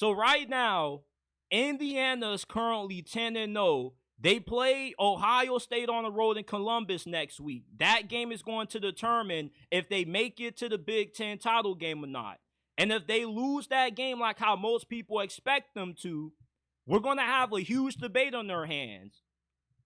So right now, Indiana is currently 10-0. They play Ohio State on the road in Columbus next week. That game is going to determine if they make it to the Big Ten title game or not. And if they lose that game like how most people expect them to, we're going to have a huge debate on their hands.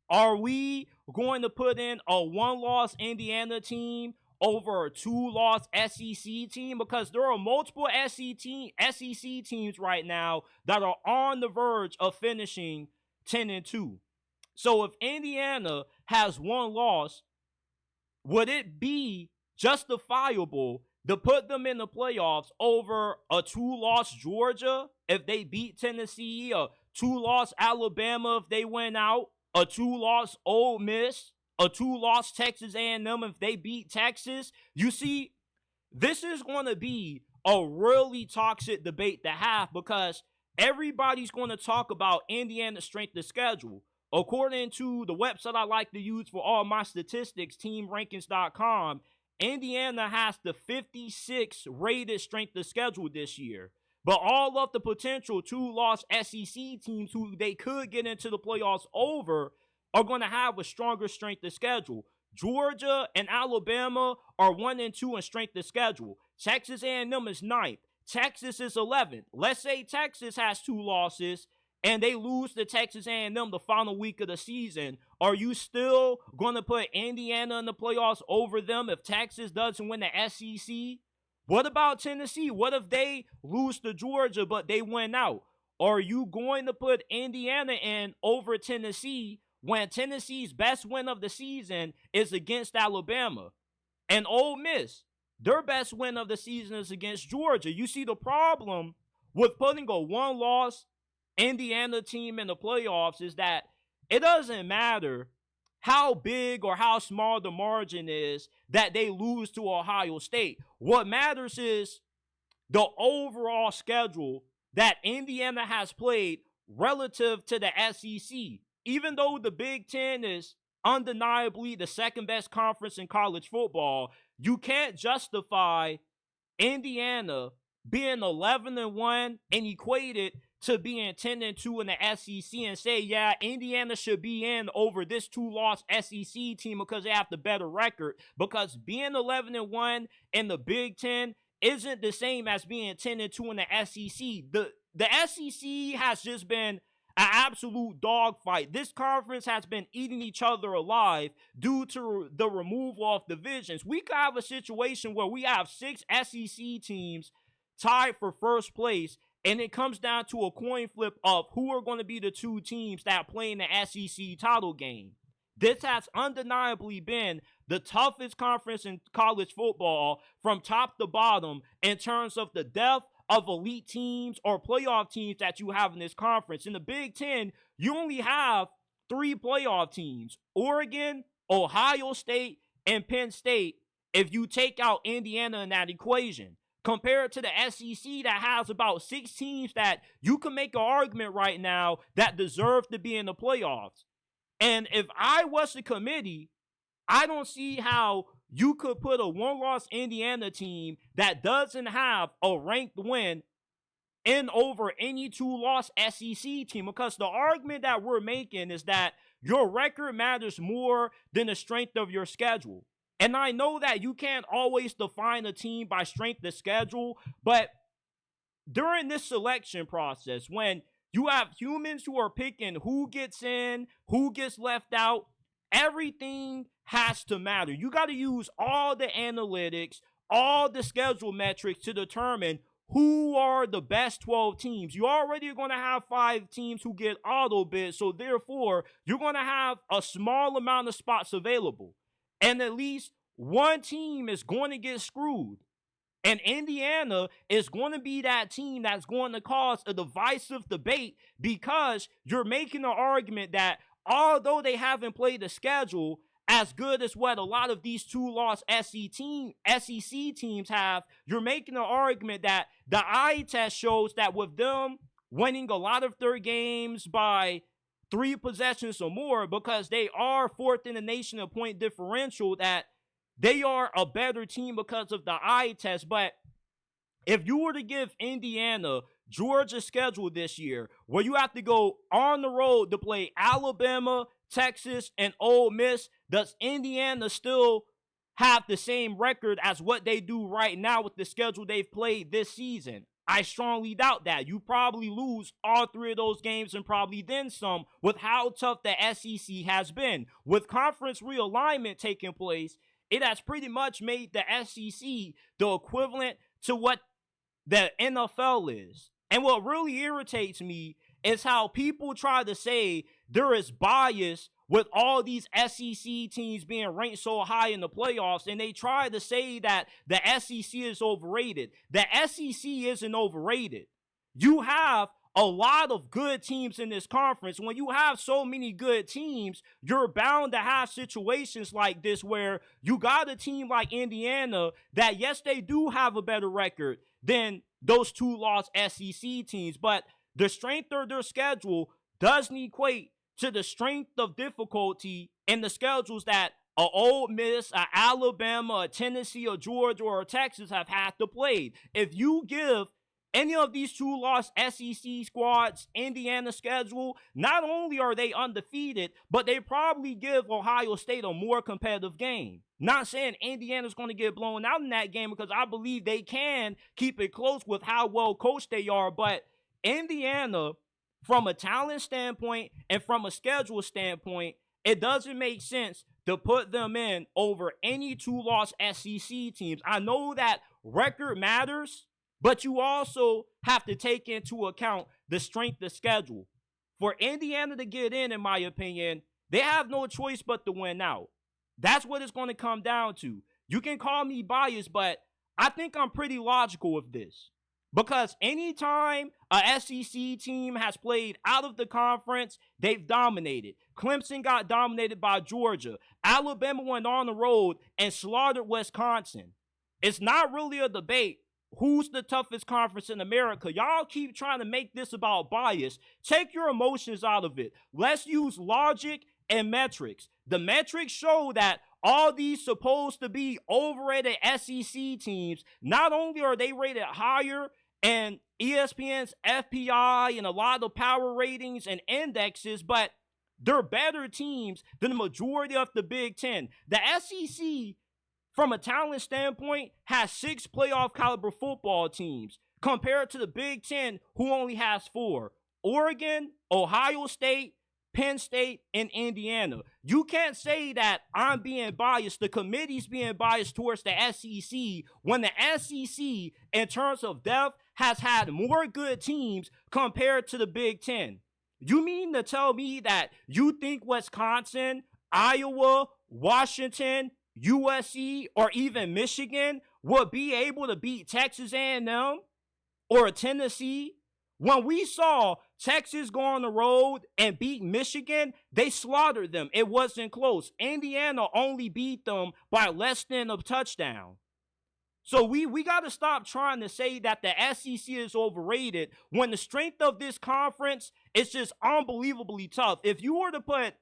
Are we going to put in a one-loss Indiana team over a two-loss SEC team? Because there are multiple SEC teams right now that are on the verge of finishing 10-2. So if Indiana has one loss, would it be justifiable to put them in the playoffs over a two-loss Georgia if they beat Tennessee, a two-loss Alabama if they win out, a two-loss Ole Miss, a two-loss Texas A&M if they beat Texas? You see, this is going to be a really toxic debate to have because everybody's going to talk about Indiana's strength of schedule. According to the website I like to use for all my statistics, teamrankings.com, Indiana has the 56th rated strength of schedule this year. But all of the potential two-loss SEC teams who they could get into the playoffs over are going to have a stronger strength of schedule. Georgia and Alabama are 1-2 in strength of schedule. Texas A&M is 9th. Texas is 11th. Let's say Texas has two losses and they lose to Texas A&M the final week of the season. Are you still going to put Indiana in the playoffs over them if Texas doesn't win the SEC? What about Tennessee? What if they lose to Georgia but they win out? Are you going to put Indiana in over Tennessee when Tennessee's best win of the season is against Alabama? And Ole Miss, their best win of the season is against Georgia. You see, the problem with putting a one-loss Indiana team in the playoffs is that it doesn't matter how big or how small the margin is that they lose to Ohio State. What matters is the overall schedule that Indiana has played relative to the SEC. Even though the Big Ten is undeniably the second best conference in college football, you can't justify Indiana being 11-1 and equate it to being 10-2 in the SEC and say, yeah, Indiana should be in over this two-loss SEC team because they have the better record. Because being 11-1 in the Big Ten isn't the same as being 10-2 in the SEC. The SEC has just been an absolute dogfight. This conference has been eating each other alive due to the removal of divisions. We could have a situation where we have 6 SEC teams tied for first place, and it comes down to a coin flip of who are going to be the two teams that play in the SEC title game. This has undeniably been the toughest conference in college football from top to bottom in terms of the depth of elite teams or playoff teams that you have in this conference. In the Big Ten, you only have 3 playoff teams: Oregon, Ohio State, and Penn State, if you take out Indiana in that equation. Compared to the SEC that has about 6 teams that you can make an argument right now that deserve to be in the playoffs. And if I was the committee, I don't see how you could put a one-loss Indiana team that doesn't have a ranked win in over any two-loss SEC team, because the argument that we're making is that your record matters more than the strength of your schedule. And I know that you can't always define a team by strength of schedule, but during this selection process, when you have humans who are picking who gets in, who gets left out, everything has to matter. You got to use all the analytics, all the schedule metrics to determine who are the best 12 teams. You already are going to have 5 teams who get auto bids, so therefore you're going to have a small amount of spots available. And at least one team is going to get screwed. And Indiana is going to be that team that's going to cause a divisive debate, because you're making an argument that although they haven't played the schedule as good as what a lot of these two-loss SEC teams have, you're making an argument that the eye test shows that with them winning a lot of their games by 3 possessions or more, because they are 4th in the nation in point differential, that they are a better team because of the eye test. But if you were to give Indiana Georgia's schedule this year, where you have to go on the road to play Alabama, Texas, and Ole Miss, does Indiana still have the same record as what they do right now with the schedule they've played this season? I strongly doubt that. You probably lose all three of those games and probably then some with how tough the SEC has been. With conference realignment taking place, it has pretty much made the SEC the equivalent to what the NFL is. And what really irritates me is how people try to say there is bias with all these SEC teams being ranked so high in the playoffs, and they try to say that the SEC is overrated. The SEC isn't overrated. You have a lot of good teams in this conference. When you have so many good teams, you're bound to have situations like this where you got a team like Indiana that, yes, they do have a better record than those two-loss SEC teams, but the strength of their schedule doesn't equate to the strength of difficulty in the schedules that a Ole Miss, a Alabama, a Tennessee, a Georgia, or a Texas have had to play. If you give any of these two-loss SEC squads Indiana's schedule, not only are they undefeated, but they probably give Ohio State a more competitive game. Not saying Indiana's going to get blown out in that game, because I believe they can keep it close with how well coached they are, but Indiana, from a talent standpoint and from a schedule standpoint, it doesn't make sense to put them in over any two-loss SEC teams. I know that record matters, but you also have to take into account the strength of schedule. For Indiana to get in my opinion, they have no choice but to win out. That's what it's going to come down to. You can call me biased, but I think I'm pretty logical with this. Because anytime a SEC team has played out of the conference, they've dominated. Clemson got dominated by Georgia. Alabama went on the road and slaughtered Wisconsin. It's not really a debate who's the toughest conference in America. Y'all keep trying to make this about bias. Take your emotions out of it. Let's use logic and metrics. The metrics show that all these supposed to be overrated SEC teams, not only are they rated higher and ESPN's FPI and a lot of power ratings and indexes, but they're better teams than the majority of the Big Ten. The SEC, from a talent standpoint, has 6 playoff caliber football teams compared to the Big Ten, who only has 4. Oregon, Ohio State, Penn State, and Indiana. You can't say that I'm being biased, the committee's being biased towards the SEC, when the SEC, in terms of depth, has had more good teams compared to the Big Ten. You mean to tell me that you think Wisconsin, Iowa, Washington, USC, or even Michigan would be able to beat Texas A&M or Tennessee? When we saw Texas go on the road and beat Michigan, they slaughtered them. It wasn't close. Indiana only beat them by less than a touchdown. So we got to stop trying to say that the SEC is overrated when the strength of this conference is just unbelievably tough. If you were to put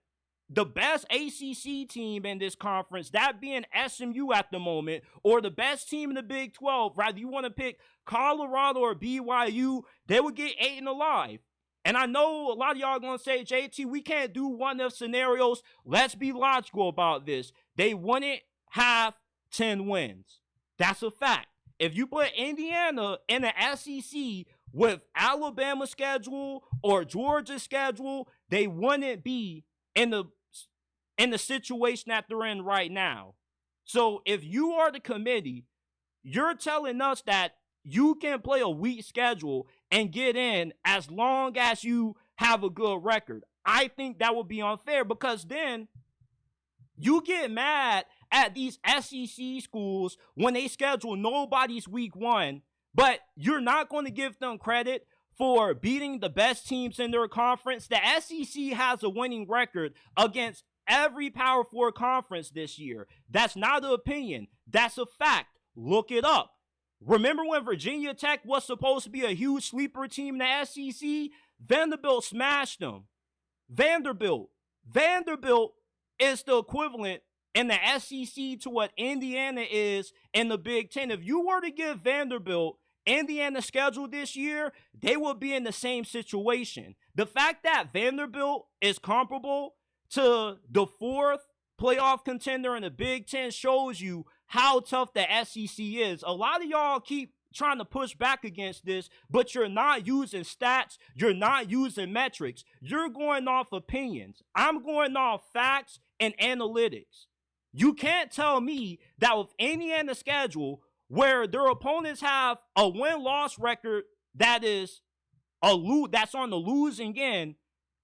the best ACC team in this conference, that being SMU at the moment, or the best team in the Big 12, rather you want to pick Colorado or BYU, they would get 8 alive. And I know a lot of y'all are going to say, JT, we can't do one-if scenarios. Let's be logical about this. They wouldn't have 10 wins. That's a fact. If you put Indiana in the SEC with Alabama's schedule or Georgia's schedule, they wouldn't be in the situation that they're in right now. So if you are the committee, you're telling us that you can play a weak schedule and get in as long as you have a good record. I think that would be unfair, because then you get mad at these SEC schools when they schedule nobody's week 1, but you're not going to give them credit for beating the best teams in their conference. The SEC has a winning record against every Power 4 conference this year. That's not an opinion. That's a fact. Look it up. Remember when Virginia Tech was supposed to be a huge sleeper team in the SEC? Vanderbilt smashed them. Vanderbilt is the equivalent in the SEC to what Indiana is in the Big Ten. If you were to give Vanderbilt Indiana's schedule this year, they will be in the same situation. The fact that Vanderbilt is comparable to the fourth playoff contender in the Big Ten shows you how tough the SEC is. A lot of y'all keep trying to push back against this, but you're not using stats. You're not using metrics. You're going off opinions. I'm going off facts and analytics. You can't tell me that with Indiana's schedule, where their opponents have a win-loss record that is that's on the losing end,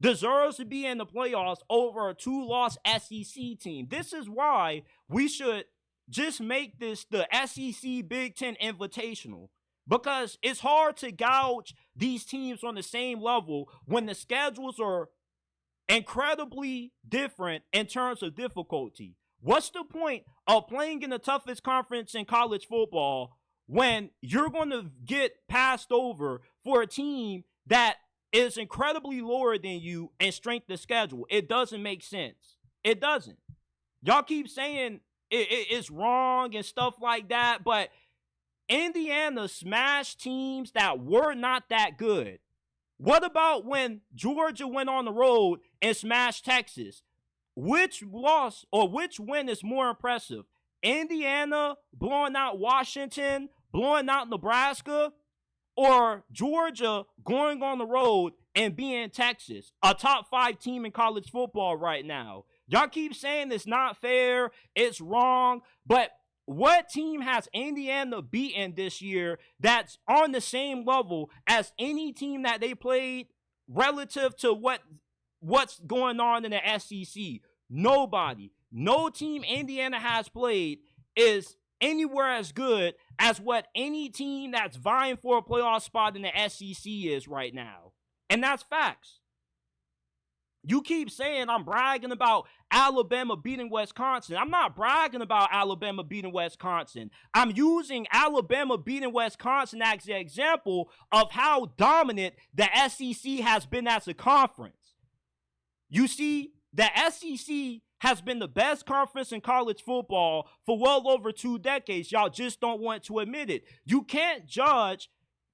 deserves to be in the playoffs over a 2-loss SEC team. This is why we should just make this the SEC Big Ten Invitational, because it's hard to gouge these teams on the same level when the schedules are incredibly different in terms of difficulty. What's the point of playing in the toughest conference in college football when you're going to get passed over for a team that is incredibly lower than you in strength of schedule? It doesn't make sense. It doesn't. Y'all keep saying it's wrong and stuff like that, but Indiana smashed teams that were not that good. What about when Georgia went on the road and smashed Texas? Which loss or which win is more impressive? Indiana blowing out Washington, blowing out Nebraska, or Georgia going on the road and being Texas, a top 5 team in college football right now? Y'all keep saying it's not fair, it's wrong, but what team has Indiana beaten this year that's on the same level as any team that they played relative to what's going on in the SEC? Nobody. No team Indiana has played is anywhere as good as what any team that's vying for a playoff spot in the SEC is right now. And that's facts. You keep saying I'm bragging about Alabama beating Wisconsin. I'm not bragging about Alabama beating Wisconsin. I'm using Alabama beating Wisconsin as the example of how dominant the SEC has been as a conference. You see, the SEC has been the best conference in college football for well over 2 decades. Y'all just don't want to admit it. You can't judge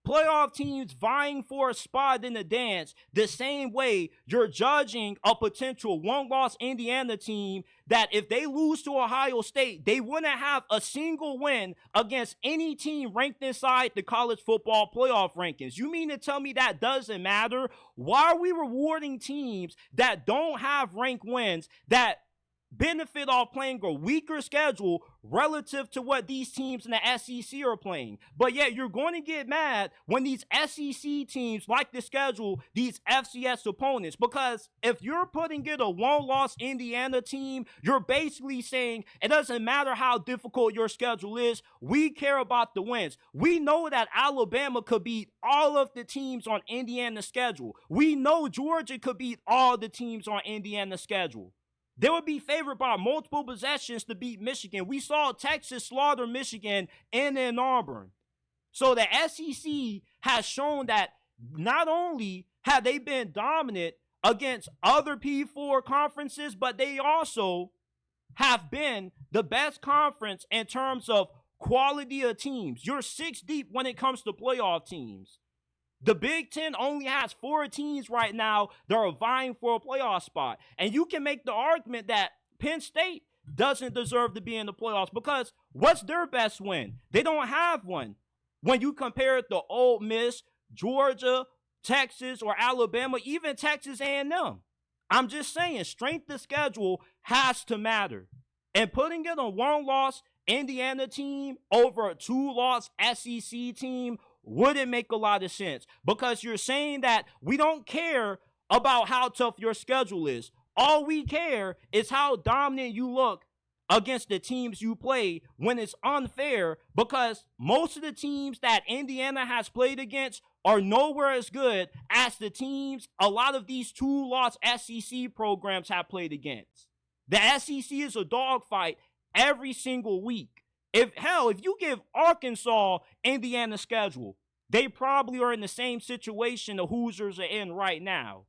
playoff teams vying for a spot in the dance the same way you're judging a potential 1-loss Indiana team that if they lose to Ohio State, they wouldn't have a single win against any team ranked inside the college football playoff rankings. You mean to tell me that doesn't matter? Why are we rewarding teams that don't have ranked wins, that benefit off playing a weaker schedule relative to what these teams in the SEC are playing? But yet you're going to get mad when these SEC teams like to schedule these FCS opponents, because if you're putting it a 1-loss Indiana team, you're basically saying it doesn't matter how difficult your schedule is, we care about the wins. We know that Alabama could beat all of the teams on Indiana's schedule. We know Georgia could beat all the teams on Indiana's schedule. They would be favored by multiple possessions to beat Michigan. We saw Texas slaughter Michigan in Ann Arbor. So the SEC has shown that not only have they been dominant against other P4 conferences, but they also have been the best conference in terms of quality of teams. You're 6 deep when it comes to playoff teams. The Big Ten only has 4 teams right now that are vying for a playoff spot. And you can make the argument that Penn State doesn't deserve to be in the playoffs because what's their best win? They don't have one. When you compare it to Ole Miss, Georgia, Texas, or Alabama, even Texas A&M. I'm just saying, strength of schedule has to matter. And putting it on 1-loss Indiana team over a 2-loss SEC team wouldn't make a lot of sense, because you're saying that we don't care about how tough your schedule is. All we care is how dominant you look against the teams you play, when it's unfair, because most of the teams that Indiana has played against are nowhere as good as the teams a lot of these 2-loss SEC programs have played against. The SEC is a dogfight every single week. If you give Arkansas Indiana's schedule, they probably are in the same situation the Hoosiers are in right now.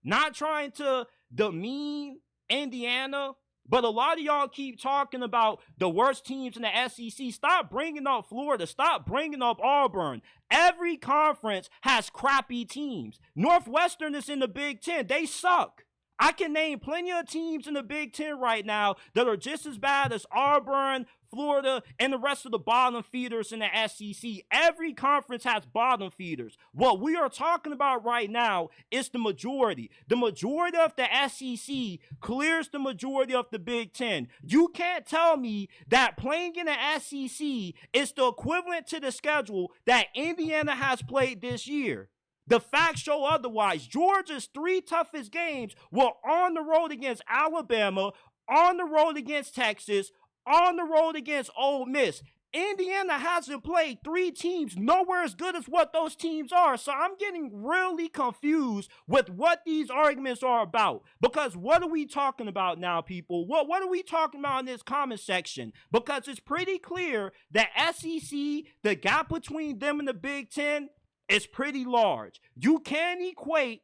Not trying to demean Indiana But a lot of y'all keep talking about the worst teams in the SEC. Stop bringing up Florida. Stop bringing up Auburn. Every conference has crappy teams. Northwestern is in the Big Ten. They suck. I can name plenty of teams in the Big Ten right now that are just as bad as Auburn, Florida, and the rest of the bottom feeders in the SEC. Every conference has bottom feeders. What we are talking about right now is the majority. The majority of the SEC clears the majority of the Big Ten. You can't tell me that playing in the SEC is the equivalent to the schedule that Indiana has played this year. The facts show otherwise. Georgia's 3 toughest games were on the road against Alabama, on the road against Texas, on the road against Ole Miss. Indiana hasn't played 3 teams nowhere as good as what those teams are. So I'm getting really confused with what these arguments are about. Because what are we talking about now, people? What are we talking about in this comment section? Because it's pretty clear that SEC, the gap between them and the Big Ten, is pretty large. You can't equate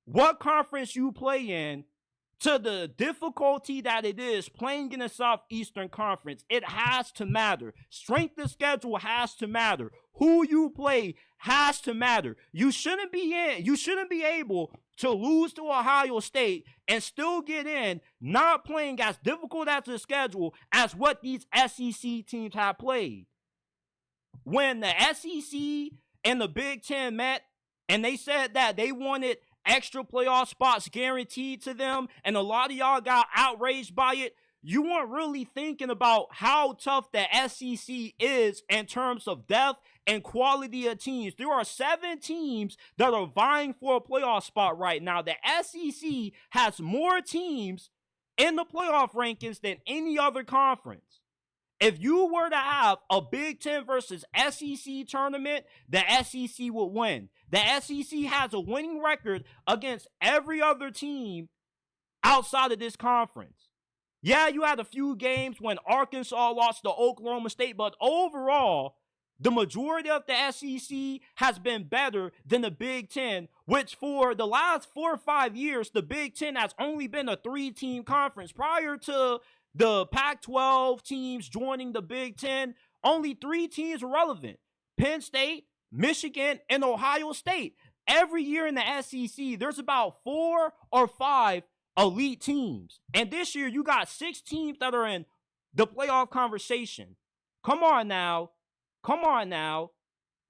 what conference you play in to the difficulty that it is playing in the Southeastern Conference. It has to matter. Strength of schedule has to matter. Who you play has to matter. You shouldn't be able to lose to Ohio State and still get in, not playing as difficult as the schedule as what these SEC teams have played. When the SEC and the Big Ten met, and they said that they wanted extra playoff spots guaranteed to them, and a lot of y'all got outraged by it, you weren't really thinking about how tough the SEC is in terms of depth and quality of teams. There are 7 teams that are vying for a playoff spot right now. The SEC has more teams in the playoff rankings than any other conference. If you were to have a Big Ten versus SEC tournament, the SEC would win. The SEC has a winning record against every other team outside of this conference. Yeah, you had a few games when Arkansas lost to Oklahoma State, but overall, the majority of the SEC has been better than the Big Ten, which for the last 4 or 5 years, the Big Ten has only been a 3-team conference. Prior to the Pac-12 teams joining the Big Ten, only 3 teams were relevant: Penn State, Michigan, and Ohio State. Every year in the SEC, there's about 4 or 5 elite teams. And this year, you got 6 teams that are in the playoff conversation. Come on now.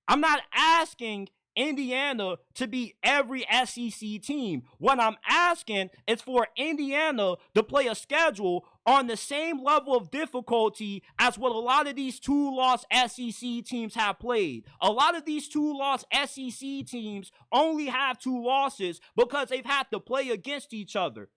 I'm not asking Indiana to be every SEC team. What I'm asking is for Indiana to play a schedule on the same level of difficulty as what a lot of these 2-loss SEC teams have played. A lot of these 2-loss SEC teams only have 2 losses because they've had to play against each other.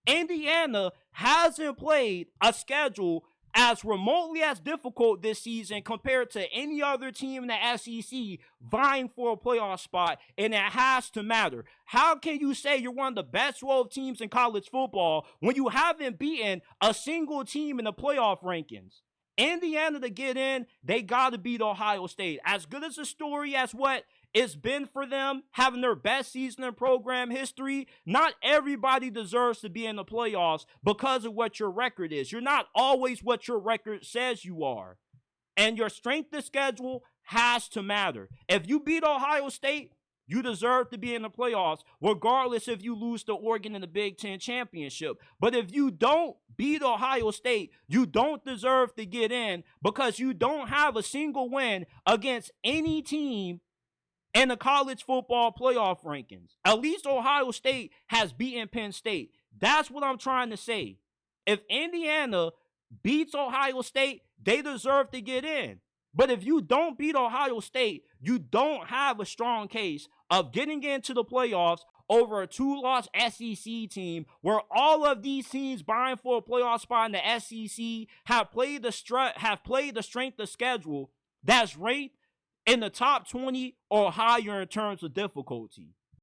Indiana hasn't played a schedule as remotely as difficult this season compared to any other team in the SEC vying for a playoff spot, and it has to matter. How can you say you're one of the best 12 teams in college football when you haven't beaten a single team in the playoff rankings? Indiana, to get in, they got to beat Ohio State. As good as a story as what it's been for them, having their best season in program history, not everybody deserves to be in the playoffs because of what your record is. You're not always what your record says you are. And your strength of schedule has to matter. If you beat Ohio State, you deserve to be in the playoffs, regardless if you lose to Oregon in the Big Ten championship. But if you don't beat Ohio State, you don't deserve to get in because you don't have a single win against any team in the college football playoff rankings. At least Ohio State has beaten Penn State. That's what I'm trying to say. If Indiana beats Ohio State, they deserve to get in. But if you don't beat Ohio State, you don't have a strong case of getting into the playoffs over a 2-loss SEC team where all of these teams vying for a playoff spot in the SEC have played the strength of schedule that's ranked in the top 20 or higher in terms of difficulty.